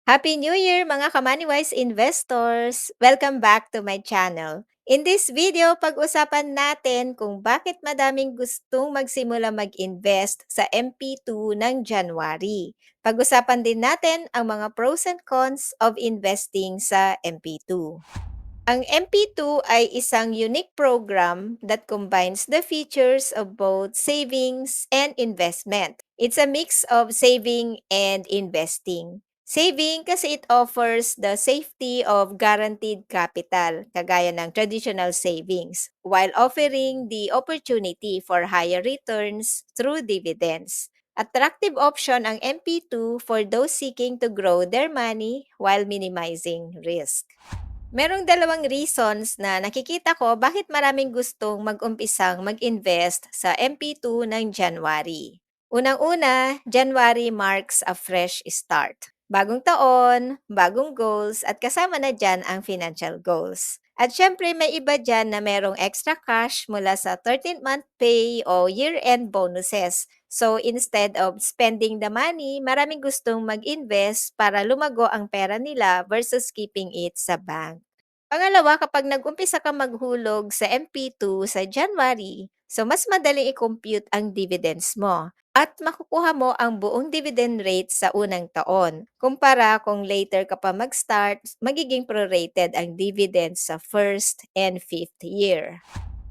Happy New Year mga Kamoney-wise investors! Welcome back to my channel. In this video, pag-usapan natin kung bakit madaming gustong magsimula mag-invest sa MP2 ng January. Pag-usapan din natin ang mga pros and cons of investing sa MP2. Ang MP2 ay isang unique program that combines the features of both savings and investment. It's a mix of saving and investing. Saving kasi it offers the safety of guaranteed capital, kagaya ng traditional savings, while offering the opportunity for higher returns through dividends. Attractive option ang MP2 for those seeking to grow their money while minimizing risk. Merong dalawang reasons na nakikita ko bakit maraming gustong mag-umpisang mag-invest sa MP2 ng January. Unang-una, January marks a fresh start. Bagong taon, bagong goals, at kasama na dyan ang financial goals. At syempre may iba dyan na merong extra cash mula sa 13th month pay o year-end bonuses. So instead of spending the money, maraming gustong mag-invest para lumago ang pera nila versus keeping it sa bank. Pangalawa, kapag nag-umpisa kang maghulog sa MP2 sa January, so mas madaling i-compute ang dividends mo at makukuha mo ang buong dividend rate sa unang taon. Kumpara kung later ka pa mag-start, magiging prorated ang dividends sa first and fifth year.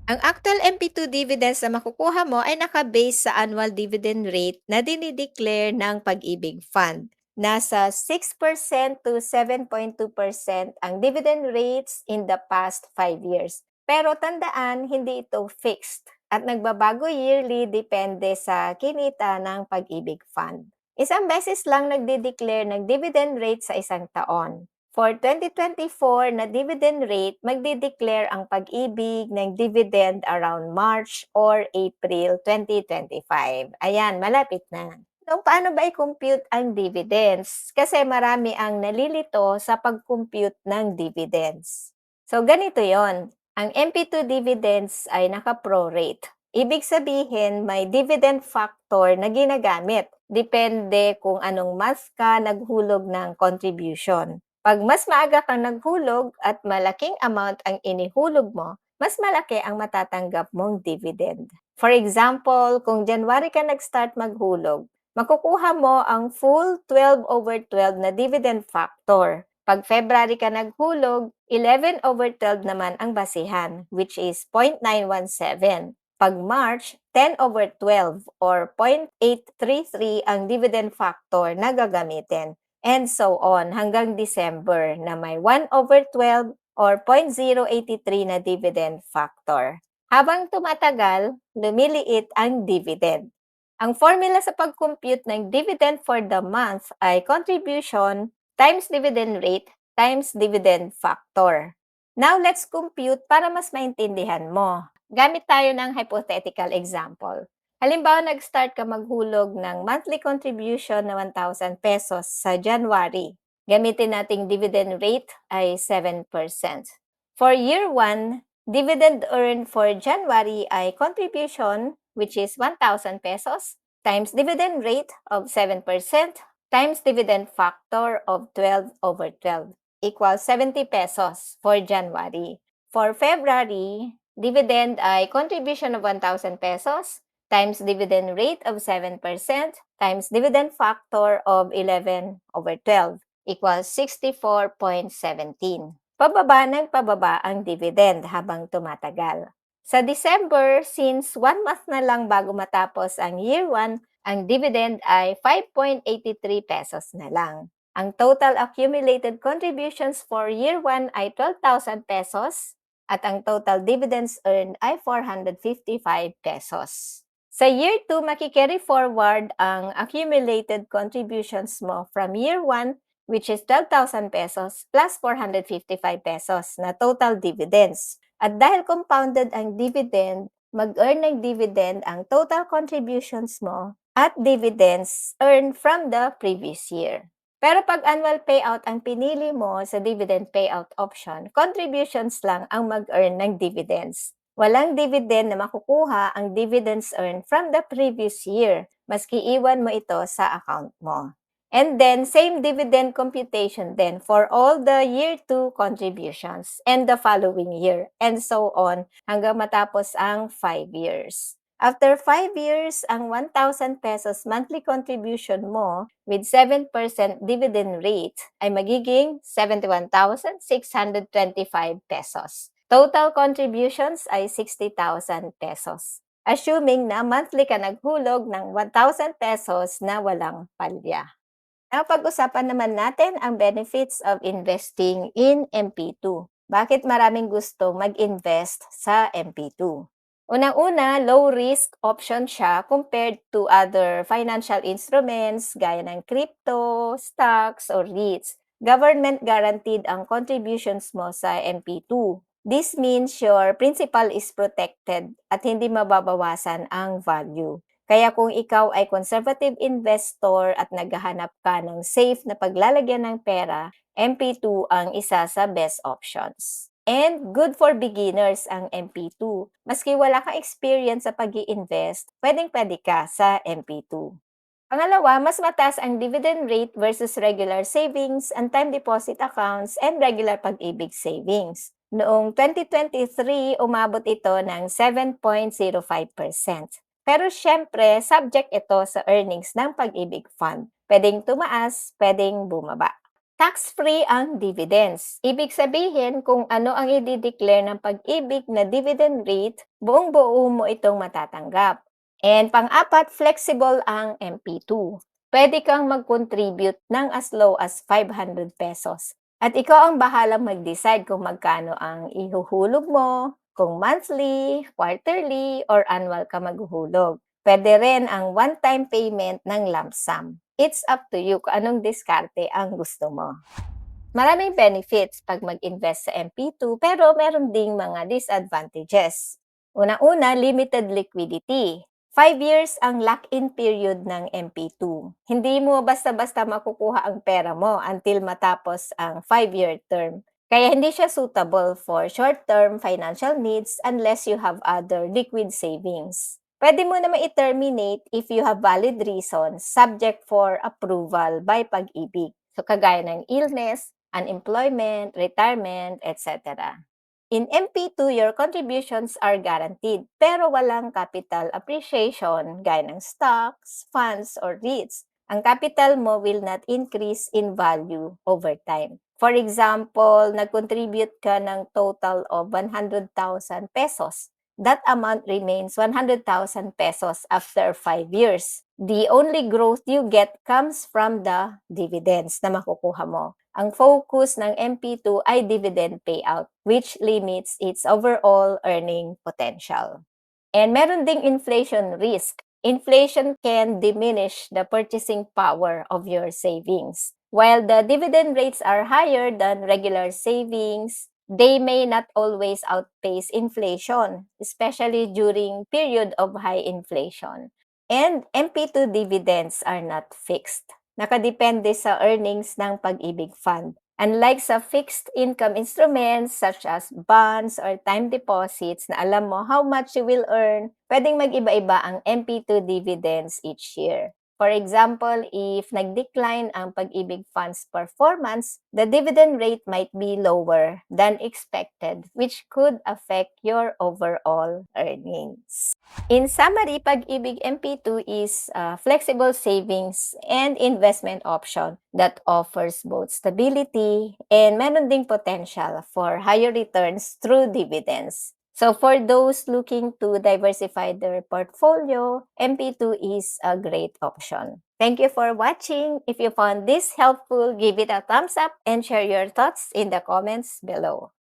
Ang actual MP2 dividends na makukuha mo ay naka-base sa annual dividend rate na dinideclare ng Pag-ibig Fund. Nasa 6% to 7.2% ang dividend rates in the past 5 years. Pero tandaan, hindi ito fixed at nagbabago yearly depende sa kinita ng Pag-ibig Fund. Isang beses lang nagde-declare ng dividend rate sa isang taon. For 2024 na dividend rate, magde-declare ang Pag-ibig ng dividend around March or April 2025. Ayan, malapit na. So, paano ba i-compute ang dividends? Kasi marami ang nalilito sa pag-compute ng dividends. So, ganito yon. Ang MP2 dividends ay naka-prorate. Ibig sabihin, may dividend factor na ginagamit. Depende kung anong month ka naghulog ng contribution. Pag mas maaga kang naghulog at malaking amount ang inihulog mo, mas malaki ang matatanggap mong dividend. For example, kung January ka nag-start maghulog, makukuha mo ang full 12/12 na dividend factor. Pag February ka naghulog, 11/12 naman ang basihan, which is 0.917. Pag March, 10/12 or 0.833 ang dividend factor na gagamitin. And so on hanggang December na may 1/12 or 0.083 na dividend factor. Habang tumatagal, lumiliit ang dividend. Ang formula sa pag-compute ng dividend for the month ay contribution times dividend rate times dividend factor. Now, let's compute para mas maintindihan mo. Gamit tayo ng hypothetical example. Halimbawa, nag-start ka maghulog ng monthly contribution na 1,000 pesos sa January. Gamitin nating dividend rate ay 7%. For year 1, dividend earned for January ay contribution, which is 1,000 pesos, times dividend rate of 7%, times dividend factor of 12/12, equals 70 pesos for January. For February, dividend ay contribution of 1,000 pesos, times dividend rate of 7% times dividend factor of 11/12 equals 64.17. Pababa ng pababa ang dividend habang tumatagal. Sa December, since 1 month na lang bago matapos ang year 1, ang dividend ay 5.83 pesos na lang. Ang total accumulated contributions for year 1 ay 12,000 pesos at ang total dividends earned ay 455 pesos. Sa year 2, makikerry forward ang accumulated contributions mo from year 1, which is 12,000 pesos plus 455 pesos na total dividends. At dahil compounded ang dividend, mag-earn ng dividend ang total contributions mo at dividends earned from the previous year. Pero pag annual payout ang pinili mo sa dividend payout option, contributions lang ang mag-earn ng dividends. Walang dividend na makukuha ang dividends earned from the previous year, maski iwan mo ito sa account mo. And then, same dividend computation then for all the year 2 contributions and the following year, and so on hanggang matapos ang 5 years. After 5 years, ang 1,000 pesos monthly contribution mo with 7% dividend rate ay magiging 71,625 pesos. Total contributions ay 60,000 pesos. Assuming na monthly ka naghulog ng 1,000 pesos na walang palya. Napag-usapan naman natin ang benefits of investing in MP2. Bakit maraming gusto mag-invest sa MP2? Unang-una, low risk option siya compared to other financial instruments gaya ng crypto, stocks, or REITs. Government guaranteed ang contributions mo sa MP2. This means your principal is protected at hindi mababawasan ang value. Kaya kung ikaw ay conservative investor at naghahanap ka ng safe na paglalagyan ng pera, MP2 ang isa sa best options. And good for beginners ang MP2. Maski wala kang experience sa pag invest pwedeng-pwede ka sa MP2. Pangalawa, mas mataas ang dividend rate versus regular savings and time deposit accounts and regular pag-ibig savings. Noong 2023, umabot ito ng 7.05%. Pero syempre, subject ito sa earnings ng pag-ibig fund. Pwedeng tumaas, pwedeng bumaba. Tax-free ang dividends. Ibig sabihin kung ano ang i-declare ng pag-ibig na dividend rate, buong-buo mo itong matatanggap. And pang-apat, flexible ang MP2. Pwede kang mag-contribute ng as low as 500 pesos. At ikaw ang bahalang mag-decide kung magkano ang ihuhulog mo, kung monthly, quarterly, or annual ka maghuhulog. Pwede rin ang one-time payment ng lump sum. It's up to you kung anong diskarte ang gusto mo. Maraming benefits pag mag-invest sa MP2 pero meron ding mga disadvantages. Una-una, limited liquidity. 5 years ang lock-in period ng MP2. Hindi mo basta-basta makukuha ang pera mo until matapos ang 5-year term. Kaya hindi siya suitable for short-term financial needs unless you have other liquid savings. Pwede mo naman i-terminate if you have valid reasons subject for approval by pag-ibig. So kagaya ng illness, unemployment, retirement, etc. In MP2, your contributions are guaranteed pero walang capital appreciation gaya ng stocks, funds, or REITs. Ang capital mo will not increase in value over time. For example, nag-contribute ka ng total of 100,000 pesos. That amount remains 100,000 pesos after 5 years. The only growth you get comes from the dividends na makukuha mo. Ang focus ng MP2 ay dividend payout, which limits its overall earning potential. And meron ding inflation risk. Inflation can diminish the purchasing power of your savings. While the dividend rates are higher than regular savings, they may not always outpace inflation, especially during period of high inflation. And MP2 dividends are not fixed. Nakadepende sa earnings ng pag-ibig fund. Unlike sa fixed income instruments such as bonds or time deposits na alam mo how much you will earn, pwedeng mag-iba-iba ang MP2 dividends each year. For example, if nag-decline ang pag-ibig fund's performance, the dividend rate might be lower than expected, which could affect your overall earnings. In summary, Pag-ibig MP2 is a flexible savings and investment option that offers both stability and meron ding potential for higher returns through dividends. So for those looking to diversify their portfolio, MP2 is a great option. Thank you for watching. If you found this helpful, give it a thumbs up and share your thoughts in the comments below.